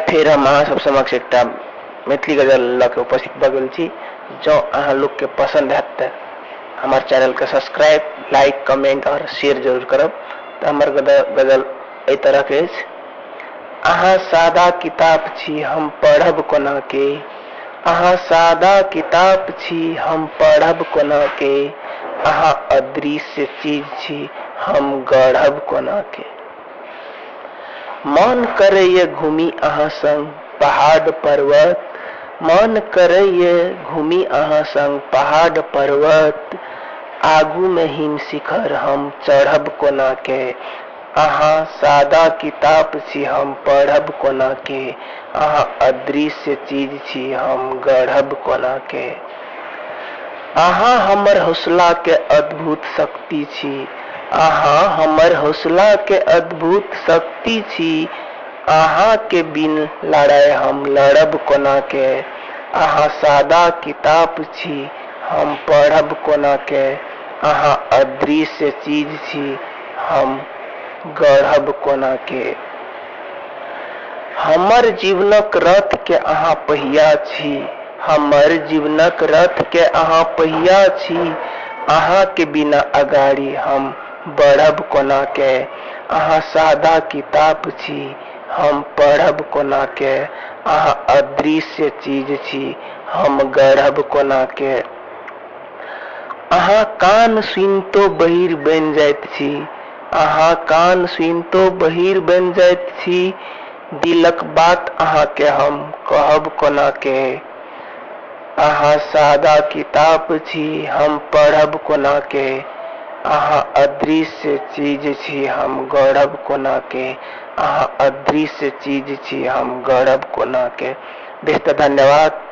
फिर हम अहाँ सब समक्ष एकटा मैथिली गजल लऽ के उपस्थित भऽ गेल छी। जँ अहाँ लोग के पसंद हैत तऽ हमार चैनल के सब्सक्राइब, लाइक, कमेंट और शेयर जरूर करब। तऽ हमर गजल एहि तरह के अछि। अहाँ सादा किताब छी हम पढ़ब कोना के, अहाँ सादा किताब छी हम पढ़ब कोना के, अहाँ अदृश्य चीज छी हम गढ़ब कोना के। मन करैये घूमी अहाँ संग पहाड़ पर्वत, मन करैये घूमी अहाँ संग पहाड़ पर्वत, आगू में हिम शिखर हम चढ़ब कोना के, अहाँ सादा किताब छी हम पढ़ब कोना के, अहाँ अदृश्य चीज छी हम गढ़ब कोना के। अहाँ हमर हौसला के अद्भुत शक्ति छी, अहाँ हमर हौसला के अद्भुत शक्ति छी, अहाँ के बिन लड़ाई हम लड़ब कोना के, अहाँ सादा किताब छी हम पढ़ब कोना के, अहाँ अदृश्य चीज छी हम गढ़ब कोना के। हमर जीवनक रथ के अहाँ पहिया छी, हमर जीवनक रथ के अहाँ पहिया छी, अहाँ के बिना अगाड़ी हम बढ़ब कोना के, अहाँ सादा किताब छी हम पढ़ब कोना के, अहाँ अदृश्य चीज छी हम गढ़ब कोना के। अहाँ कान सुनितो बहिर बनि जाइत छी, अहाँ कान सुनितो बहिर बनि जाइत छी, दिलक बात अहाँ के हम कहब कोना के, अहाँ सादा किताब छी हम पढ़ब कोना के, अहाँ अदृश्य चीज छी हम गढ़ब कोना के, अहाँ अदृश्य चीज छी हम गढ़ब कोना के। बेहद धन्यवाद।